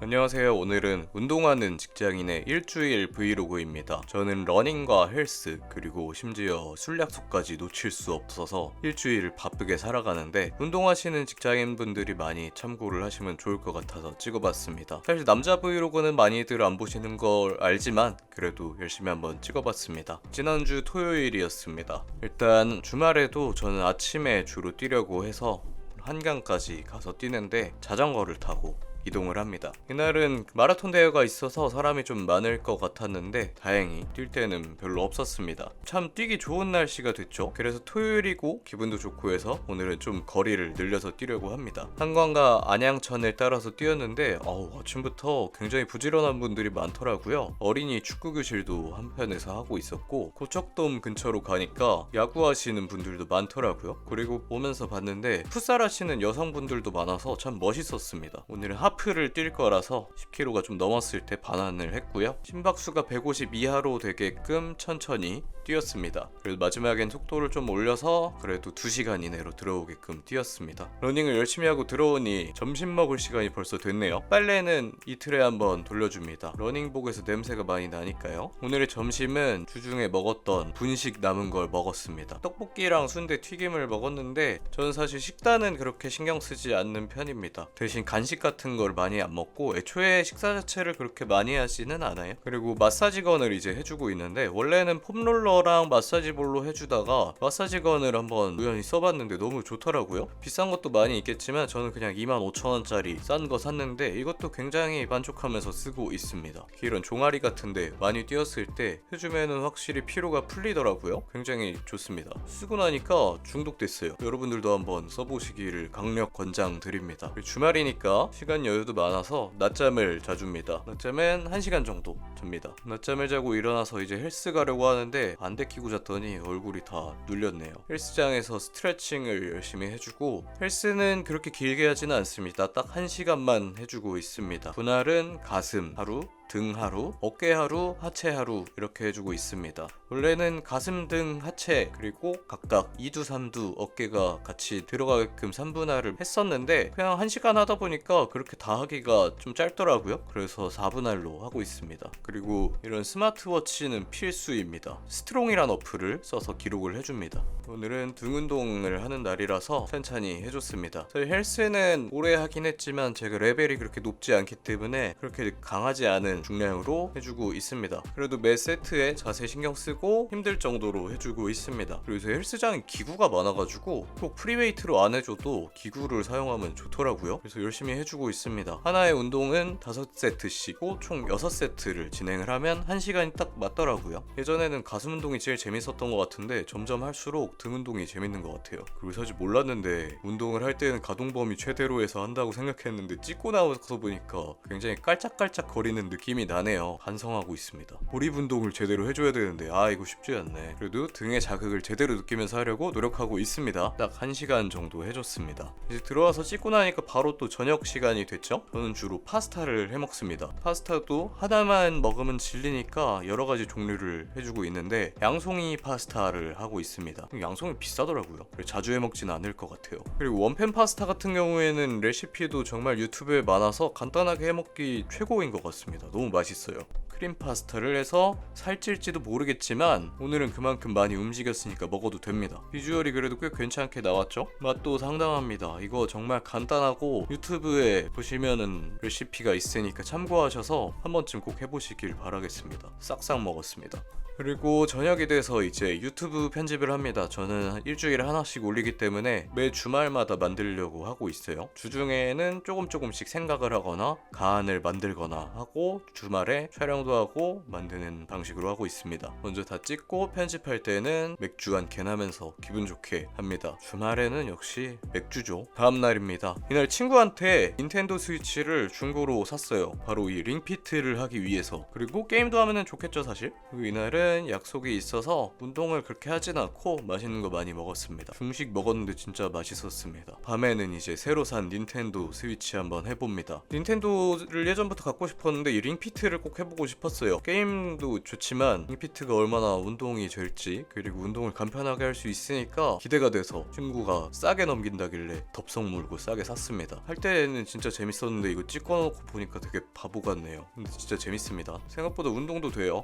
안녕하세요. 오늘은 운동하는 직장인의 일주일 브이로그입니다. 저는 러닝과 헬스 그리고 심지어 술 약속까지 놓칠 수 없어서 일주일을 바쁘게 살아가는데 운동하시는 직장인분들이 많이 참고를 하시면 좋을 것 같아서 찍어봤습니다. 사실 남자 브이로그는 많이들 안 보시는 걸 알지만 그래도 열심히 한번 찍어봤습니다. 지난주 토요일이었습니다. 일단 주말에도 저는 아침에 주로 뛰려고 해서 한강까지 가서 뛰는데 자전거를 타고 이동을 합니다. 이날은 마라톤 대회가 있어서 사람이 좀 많을 것 같았는데 다행히 뛸 때는 별로 없었습니다. 참 뛰기 좋은 날씨가 됐죠. 그래서 토요일이고 기분도 좋고 해서 오늘은 좀 거리를 늘려서 뛰려고 합니다. 한강과 안양천을 따라서 뛰었는데 아침부터 굉장히 부지런한 분들이 많더라고요. 어린이 축구교실도 한편에서 하고 있었고 고척돔 근처로 가니까 야구하시는 분들도 많더라고요. 그리고 보면서 봤는데 풋살 하시는 여성분들도 많아서 참 멋있었습니다. 오늘은 하프를 뛸 거라서 10km가 좀 넘었을 때 반환을 했고요. 심박수가 150 이하로 되게끔 천천히 뛰었습니다. 그래도 마지막엔 속도를 좀 올려서 그래도 2시간 이내로 들어오게끔 뛰었습니다. 러닝을 열심히 하고 들어오니 점심 먹을 시간이 벌써 됐네요. 빨래는 이틀에 한번 돌려줍니다. 러닝복에서 냄새가 많이 나니까요. 오늘의 점심은 주중에 먹었던 분식 남은 걸 먹었습니다. 떡볶이랑 순대 튀김을 먹었는데 저는 사실 식단은 그렇게 신경 쓰지 않는 편입니다. 대신 간식 같은 걸 많이 안 먹고 애초에 식사 자체를 그렇게 많이 하지는 않아요. 그리고 마사지건을 이제 해주고 있는데 원래는 폼롤러랑 마사지볼로 해주다가 마사지건을 한번 우연히 써봤는데 너무 좋더라고요. 비싼 것도 많이 있겠지만 저는 그냥 25,000원짜리 싼 거 샀는데 이것도 굉장히 만족하면서 쓰고 있습니다. 이런 종아리 같은데 많이 뛰었을 때 해주면은 확실히 피로가 풀리더라고요. 굉장히 좋습니다. 쓰고 나니까 중독됐어요. 여러분들도 한번 써보시기를 강력 권장드립니다. 주말이니까 시간 여유도 많아서 낮잠을 자줍니다. 낮잠은 1시간 정도 잡니다. 낮잠을 자고 일어나서 이제 헬스 가려고 하는데 안대 끼고 잤더니 얼굴이 다 눌렸네요. 헬스장에서 스트레칭을 열심히 해주고 헬스는 그렇게 길게 하지는 않습니다. 딱 1시간만 해주고 있습니다. 분할은 가슴 하루, 등 하루, 어깨 하루, 하체 하루 이렇게 해주고 있습니다. 원래는 가슴, 등, 하체 그리고 각각 2두, 3두 어깨가 같이 들어가게끔 3분할을 했었는데 그냥 1시간 하다 보니까 그렇게 다 하기가 좀 짧더라고요. 그래서 4분할로 하고 있습니다. 그리고 이런 스마트워치는 필수입니다. 스트롱이란 어플을 써서 기록을 해줍니다. 오늘은 등 운동을 하는 날이라서 천천히 해줬습니다. 저희 헬스는 오래 하긴 했지만 제가 레벨이 그렇게 높지 않기 때문에 그렇게 강하지 않은 중량으로 해주고 있습니다. 그래도 매 세트에 자세 신경 쓰고 힘들 정도로 해주고 있습니다. 그리고 헬스장에 기구가 많아가지고 꼭 프리웨이트로 안 해줘도 기구를 사용하면 좋더라고요. 그래서 열심히 해주고 있습니다. 하나의 운동은 5세트씩고 총 6세트를 진행을 하면 1시간이 딱 맞더라고요. 예전에는 가슴 운동이 제일 재밌었던 것 같은데 점점 할수록 등 운동이 재밌는 것 같아요. 그리고 사실 몰랐는데 운동을 할 때는 가동 범위 최대로 해서 한다고 생각했는데 찍고 나와서 보니까 굉장히 깔짝깔짝 거리는 느낌이 나네요. 반성하고 있습니다. 몰입 운동을 제대로 해줘야 되는데 이거 쉽지 않네. 그래도 등의 자극을 제대로 느끼면서 하려고 노력하고 있습니다. 딱 1시간 정도 해줬습니다. 이제 들어와서 씻고 나니까 바로 또 저녁 시간이 됐죠? 저는 주로 파스타를 해먹습니다. 파스타도 하나만 먹으면 질리니까 여러 가지 종류를 해주고 있는데 양송이 파스타를 하고 있습니다. 양송이 비싸더라고요. 자주 해먹지는 않을 것 같아요. 그리고 원팬 파스타 같은 경우에는 레시피도 정말 유튜브에 많아서 간단하게 해먹기 최고인 것 같습니다. 너무 맛있어요. 크림 파스타를 해서 살찔지도 모르겠지만 오늘은 그만큼 많이 움직였으니까 먹어도 됩니다. 비주얼이 그래도 꽤 괜찮게 나왔죠? 맛도 상당합니다. 이거 정말 간단하고 유튜브에 보시면은 레시피가 있으니까 참고하셔서 한 번쯤 꼭 해보시길 바라겠습니다. 싹싹 먹었습니다. 그리고 저녁이 돼서 이제 유튜브 편집을 합니다. 저는 일주일에 하나씩 올리기 때문에 매 주말마다 만들려고 하고 있어요. 주중에는 조금씩 생각을 하거나 가안을 만들거나 하고 주말에 촬영도 하고 만드는 방식으로 하고 있습니다. 먼저 다 찍고 편집할 때는 맥주 한 캔 하면서 기분 좋게 합니다. 주말에는 역시 맥주죠. 다음날입니다. 이날 친구한테 닌텐도 스위치를 중고로 샀어요. 바로 이 링피트를 하기 위해서. 그리고 게임도 하면 좋겠죠 사실. 그리고 이날은 약속이 있어서 운동을 그렇게 하진 않고 맛있는 거 많이 먹었습니다. 중식 먹었는데 진짜 맛있었습니다. 밤에는 이제 새로 산 닌텐도 스위치 한번 해봅니다. 닌텐도를 예전부터 갖고 싶었는데 이 링피트를 꼭 해보고 싶었어요. 게임도 좋지만 링피트가 얼마나 운동이 될지, 그리고 운동을 간편하게 할 수 있으니까 기대가 돼서 친구가 싸게 넘긴다길래 덥석 물고 싸게 샀습니다. 할 때는 진짜 재밌었는데 이거 찍어놓고 보니까 되게 바보 같네요. 근데 진짜 재밌습니다. 생각보다 운동도 돼요.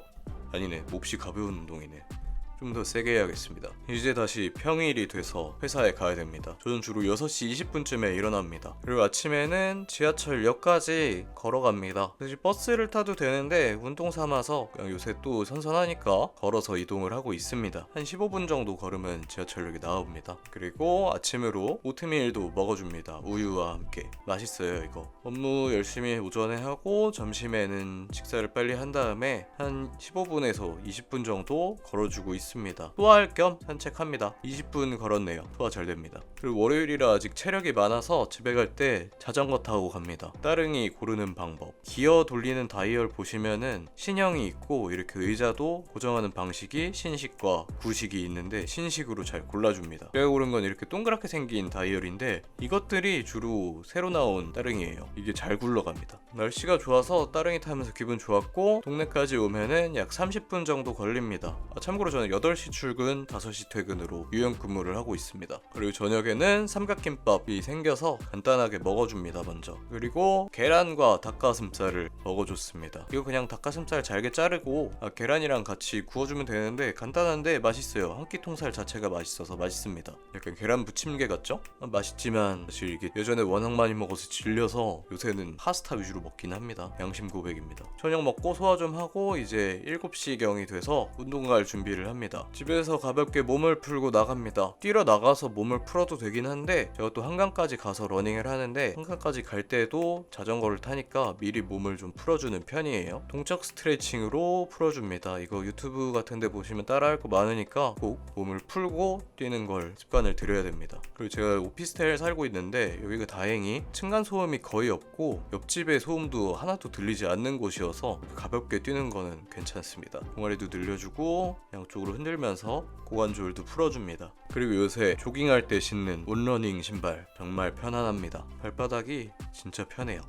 아니네, 몹시 가벼운 운동이네. 좀 더 세게 해야겠습니다. 이제 다시 평일이 돼서 회사에 가야 됩니다. 저는 주로 6시 20분쯤에 일어납니다. 그리고 아침에는 지하철역까지 걸어갑니다. 사실 버스를 타도 되는데 운동 삼아서 그냥 요새 또 선선하니까 걸어서 이동을 하고 있습니다. 한 15분 정도 걸으면 지하철역이 나옵니다. 그리고 아침으로 오트밀도 먹어줍니다. 우유와 함께. 맛있어요 이거. 업무 열심히 오전에 하고 점심에는 식사를 빨리 한 다음에 한 15분에서 20분 정도 걸어주고 있습니다. 소화할 겸 산책합니다. 20분 걸었네요. 소화 잘 됩니다. 그리고 월요일이라 아직 체력이 많아서 집에 갈 때 자전거 타고 갑니다. 따릉이 고르는 방법. 기어 돌리는 다이얼 보시면은 신형이 있고 이렇게 의자도 고정하는 방식이 신식과 구식이 있는데 신식으로 잘 골라줍니다. 제가 고른 건 이렇게 동그랗게 생긴 다이얼인데 이것들이 주로 새로 나온 따릉이에요. 이게 잘 굴러갑니다. 날씨가 좋아서 따릉이 타면서 기분 좋았고 동네까지 오면은 약 30분 정도 걸립니다. 참고로 저는 8시 출근, 5시 퇴근으로 유연 근무를 하고 있습니다. 그리고 저녁에는 삼각김밥이 생겨서 간단하게 먹어줍니다. 먼저. 그리고 계란과 닭가슴살을 먹어줬습니다. 이거 그냥 닭가슴살 잘게 자르고 계란이랑 같이 구워주면 되는데 간단한데 맛있어요. 한 끼 통살 자체가 맛있어서 맛있습니다. 약간 계란 부침개 같죠? 맛있지만 사실 이게 예전에 워낙 많이 먹어서 질려서 요새는 파스타 위주로 먹긴 합니다. 양심 고백입니다. 저녁 먹고 소화 좀 하고 이제 7시경이 돼서 운동 갈 준비를 합니다. 집에서 가볍게 몸을 풀고 나갑니다. 뛰러 나가서 몸을 풀어도 되긴 한데 제가 또 한강까지 가서 러닝을 하는데 한강까지 갈 때도 자전거를 타니까 미리 몸을 좀 풀어주는 편이에요. 동적 스트레칭으로 풀어줍니다. 이거 유튜브 같은 데 보시면 따라할 거 많으니까 꼭 몸을 풀고 뛰는 걸 습관을 들여야 됩니다. 그리고 제가 오피스텔 살고 있는데 여기가 다행히 층간소음이 거의 없고 옆집의 소음도 하나도 들리지 않는 곳이어서 가볍게 뛰는 거는 괜찮습니다. 동아리도 늘려주고 양쪽으로 흔들면서 고관절도 풀어줍니다. 그리고 요새 조깅할 때 신는 온러닝 신발 정말 편안합니다. 발바닥이 진짜 편해요.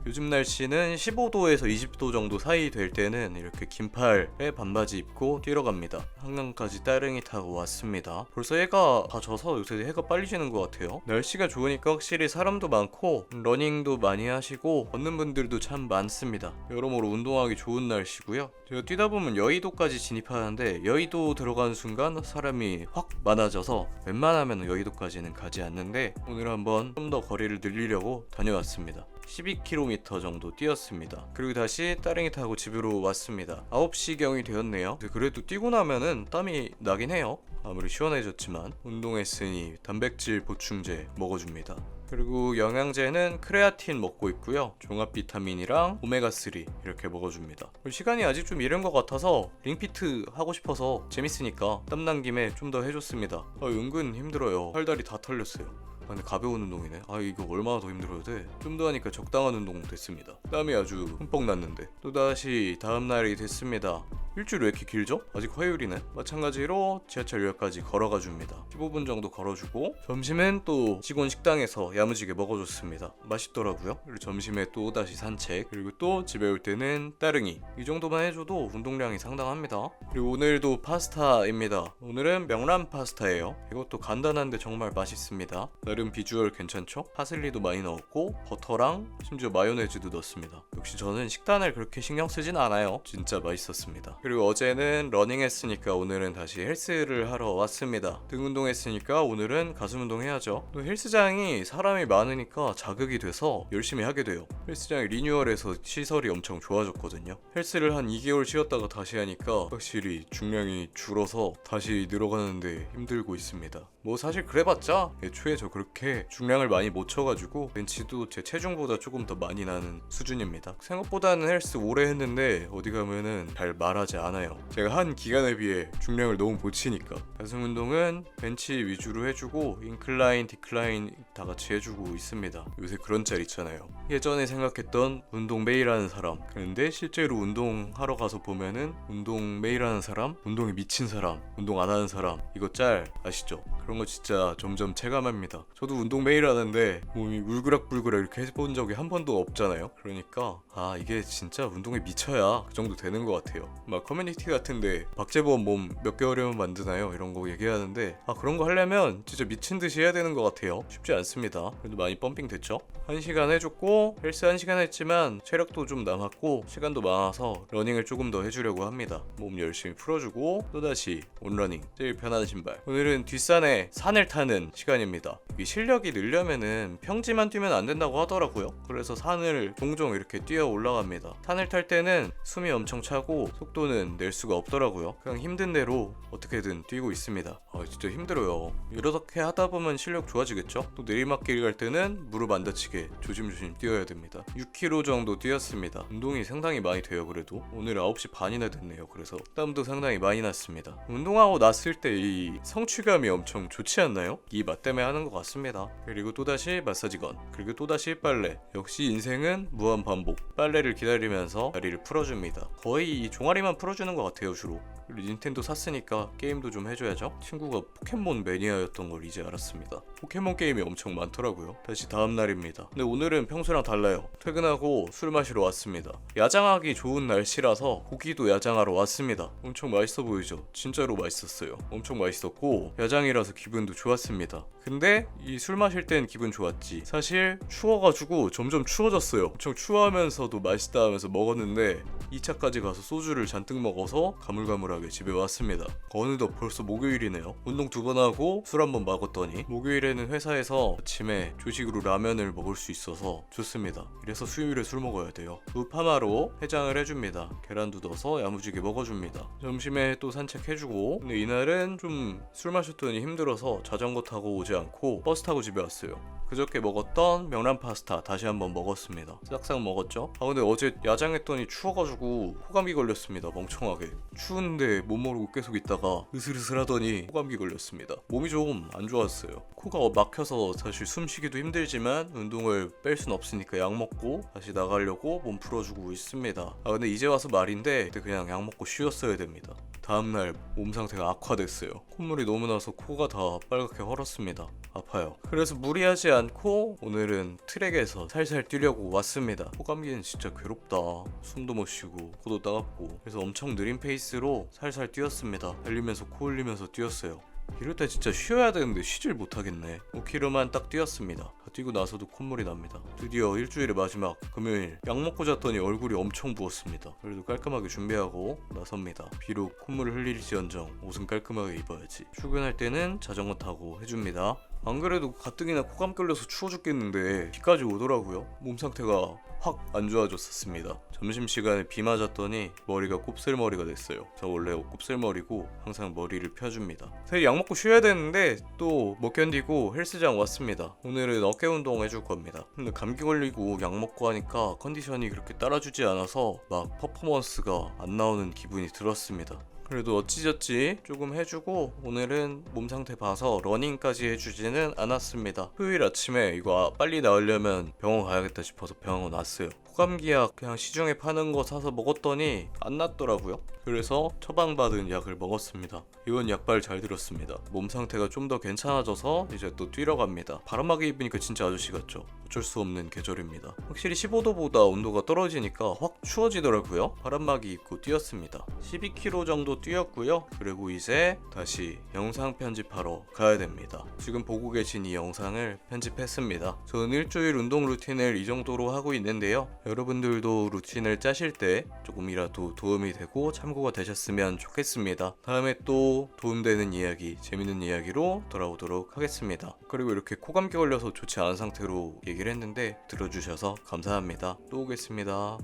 요즘 날씨는 15도에서 20도 정도 사이 될 때는 이렇게 긴팔에 반바지 입고 뛰러 갑니다. 한강까지 따릉이 타고 왔습니다. 벌써 해가 다 져서 요새 해가 빨리 지는 것 같아요. 날씨가 좋으니까 확실히 사람도 많고 러닝도 많이 하시고 걷는 분들도 참 많습니다. 여러모로 운동하기 좋은 날씨고요. 제가 뛰다 보면 여의도까지 진입하는데 여의도 들어가는 순간 사람이 확 많아져서 웬만하면 여의도까지는 가지 않는데 오늘 한번 좀 더 거리를 늘리려고 다녀왔습니다. 12km 정도 뛰었습니다. 그리고 다시 따릉이 타고 집으로 왔습니다. 9시경이 되었네요. 그래도 뛰고 나면은 땀이 나긴 해요. 아무리 시원해졌지만 운동했으니 단백질 보충제 먹어줍니다. 그리고 영양제는 크레아틴 먹고 있고요. 종합 비타민이랑 오메가3 이렇게 먹어줍니다. 시간이 아직 좀 이른 것 같아서 링피트 하고 싶어서 재밌으니까 땀난 김에 좀 더 해줬습니다. 은근 힘들어요. 팔다리 다 털렸어요. 근데 가벼운 운동이네. 이거 얼마나 더 힘들어야 돼. 좀 더 하니까 적당한 운동 됐습니다. 땀이 아주 흠뻑 났는데 또다시 다음날이 됐습니다. 일주일 왜 이렇게 길죠? 아직 화요일이네. 마찬가지로 지하철역까지 걸어가 줍니다. 15분 정도 걸어주고 점심엔 또 직원 식당에서 야무지게 먹어줬습니다. 맛있더라고요. 그리고 점심에 또 다시 산책, 그리고 또 집에 올 때는 따릉이. 이 정도만 해줘도 운동량이 상당합니다. 그리고 오늘도 파스타입니다. 오늘은 명란 파스타예요. 이것도 간단한데 정말 맛있습니다. 나름 비주얼 괜찮죠? 파슬리도 많이 넣었고 버터랑 심지어 마요네즈도 넣었습니다. 역시 저는 식단을 그렇게 신경 쓰진 않아요. 진짜 맛있었습니다. 그리고 어제는 러닝 했으니까 오늘은 다시 헬스를 하러 왔습니다. 등 운동 했으니까 오늘은 가슴 운동 해야죠. 또 헬스장이 사람이 많으니까 자극이 돼서 열심히 하게 돼요. 헬스장이 리뉴얼해서 시설이 엄청 좋아졌거든요. 헬스를 한 2개월 쉬었다가 다시 하니까 확실히 중량이 줄어서 다시 늘어가는데 힘들고 있습니다. 뭐 사실 그래봤자 애초에 저 그렇게 중량을 많이 못 쳐가지고 벤치도 제 체중보다 조금 더 많이 나는 수준입니다. 생각보다는 헬스 오래 했는데 어디 가면은 잘 말하지 같지 않아요. 제가 한 기간에 비해 중량을 너무 못 치니까. 가슴 운동은 벤치 위주로 해주고 인클라인, 디클라인 다 같이 해주고 있습니다. 요새 그런 짤 있잖아요. 예전에 생각했던 운동 매일 하는 사람, 그런데 실제로 운동하러 가서 보면은 운동 매일 하는 사람, 운동에 미친 사람, 운동 안 하는 사람, 이거 짤 아시죠? 그런 거 진짜 점점 체감합니다. 저도 운동 매일 하는데 몸이 울그락불그락 이렇게 해본 적이 한 번도 없잖아요. 그러니까 이게 진짜 운동에 미쳐야 그 정도 되는 것 같아요. 막 커뮤니티 같은데 박재범 몸 몇 개월이면 만드나요? 이런 거 얘기하는데 그런 거 하려면 진짜 미친 듯이 해야 되는 것 같아요. 쉽지 않습니다. 그래도 많이 펌핑 됐죠? 1시간 해줬고 헬스 1시간 했지만 체력도 좀 남았고 시간도 많아서 러닝을 조금 더 해주려고 합니다. 몸 열심히 풀어주고 또다시 온러닝, 제일 편한 신발. 오늘은 뒷산에 산을 타는 시간입니다. 이 실력이 늘려면은 평지만 뛰면 안 된다고 하더라고요. 그래서 산을 종종 이렇게 뛰어 올라갑니다. 산을 탈 때는 숨이 엄청 차고 속도는 낼 수가 없더라고요. 그냥 힘든 대로 어떻게든 뛰고 있습니다. 진짜 힘들어요. 이렇게 하다 보면 실력 좋아지겠죠? 또 내리막길 갈 때는 무릎 안 다치게 조심조심 뛰어야 됩니다. 6km 정도 뛰었습니다. 운동이 상당히 많이 돼요. 그래도 오늘 9시 반이나 됐네요. 그래서 땀도 상당히 많이 났습니다. 운동하고 났을 때 이 성취감이 엄청 좋지 않나요? 이 맛 때문에 하는 것 같습니다. 그리고 또다시 마사지건, 그리고 또다시 빨래. 역시 인생은 무한 반복. 빨래를 기다리면서 다리를 풀어줍니다. 거의 이 종아리만 풀어주는 것 같아요. 주로. 그리고 닌텐도 샀으니까 게임도 좀 해줘야죠. 친구가 포켓몬 매니아였던 걸 이제 알았습니다. 포켓몬 게임이 엄청 많더라고요. 다시 다음 날입니다. 근데 오늘은 평소랑 달라요. 퇴근하고 술 마시러 왔습니다. 야장하기 좋은 날씨라서 고기도 야장하러 왔습니다. 엄청 맛있어 보이죠? 진짜로 맛있었어요. 엄청 맛있었고 야장이라서 기분도 좋았습니다. 근데 이 술 마실 땐 기분 좋았지, 사실 추워가지고 점점 추워졌어요. 엄청 추워하면서도 맛있다 하면서 먹었는데 2차까지 가서 소주를 잔뜩 먹어서 가물가물하게 집에 왔습니다. 어느덧 벌써 목요일이네요. 운동 2번 하고 술 1번 먹었더니 목요일에는 회사에서 아침에 조식으로 라면을 먹을 수 있어서 좋습니다. 이래서 수요일에 술 먹어야 돼요. 무파마로 해장을 해줍니다. 계란도 넣어서 야무지게 먹어줍니다. 점심에 또 산책해주고. 근데 이날은 좀 술 마셨더니 힘들어서 자전거 타고 오지 않고 버스 타고 집에 왔어요. 그저께 먹었던 명란 파스타 다시 한번 먹었습니다. 싹싹 먹었죠? 근데 어제 야장했더니 추워가지고 호감기 걸렸습니다. 멍청하게. 추운데 못 모르고 계속 있다가 으슬으슬하더니 호감기 걸렸습니다. 몸이 좀 안 좋았어요. 코가 막혀서 사실 숨쉬기도 힘들지만 운동을 뺄 순 없으니까 약 먹고 다시 나가려고 몸 풀어주고 있습니다. 근데 이제 와서 말인데 그때 그냥 약 먹고 쉬었어야 됩니다. 다음날 몸 상태가 악화됐어요. 콧물이 너무 나서 코가 다 빨갛게 헐었습니다. 아파요. 그래서 무리하지 않고 오늘은 트랙에서 살살 뛰려고 왔습니다. 호감기는 진짜 괴롭다. 숨도 못 쉬고 코도 따갑고. 그래서 엄청 느린 페이스로 살살 뛰었습니다. 달리면서 코 흘리면서 뛰었어요. 이럴 때 진짜 쉬어야 되는데 쉬질 못하겠네. 5km만 딱 뛰었습니다. 뛰고 나서도 콧물이 납니다. 드디어 일주일의 마지막 금요일, 약 먹고 잤더니 얼굴이 엄청 부었습니다. 그래도 깔끔하게 준비하고 나섭니다. 비록 콧물을 흘릴지언정 옷은 깔끔하게 입어야지. 출근할 때는 자전거 타고 해줍니다. 안 그래도 가뜩이나 코감 끌려서 추워 죽겠는데 비까지 오더라고요. 몸 상태가 확 안 좋아졌었습니다. 점심시간에 비 맞았더니 머리가 곱슬머리가 됐어요. 저 원래 곱슬머리고 항상 머리를 펴줍니다. 사실 약 먹고 쉬어야 되는데 또 못 견디고 헬스장 왔습니다. 오늘은 어깨 운동 해줄 겁니다. 근데 감기 걸리고 약 먹고 하니까 컨디션이 그렇게 따라주지 않아서 막 퍼포먼스가 안 나오는 기분이 들었습니다. 그래도 어찌저찌 조금 해주고 오늘은 몸 상태 봐서 러닝까지 해주지는 않았습니다. 토요일 아침에 이거 빨리 나으려면 병원 가야겠다 싶어서 병원 왔어요. 호감기약 그냥 시중에 파는 거 사서 먹었더니 안 낫더라고요. 그래서 처방받은 약을 먹었습니다. 이건 약발 잘 들었습니다. 몸 상태가 좀 더 괜찮아져서 이제 또 뛰러 갑니다. 바람막이 입으니까 진짜 아저씨 같죠? 어쩔 수 없는 계절입니다. 확실히 15도보다 온도가 떨어지니까 확 추워지더라고요. 바람막이 입고 뛰었습니다. 12km 정도 뛰었고요. 그리고 이제 다시 영상 편집하러 가야 됩니다. 지금 보고 계신 이 영상을 편집했습니다. 저는 일주일 운동 루틴을 이 정도로 하고 있는데요. 여러분들도 루틴을 짜실 때 조금이라도 도움이 되고 참고가 되셨으면 좋겠습니다. 다음에 또 도움되는 이야기, 재밌는 이야기로 돌아오도록 하겠습니다. 그리고 이렇게 코감기 걸려서 좋지 않은 상태로 얘기를 했는데 들어주셔서 감사합니다. 또 오겠습니다.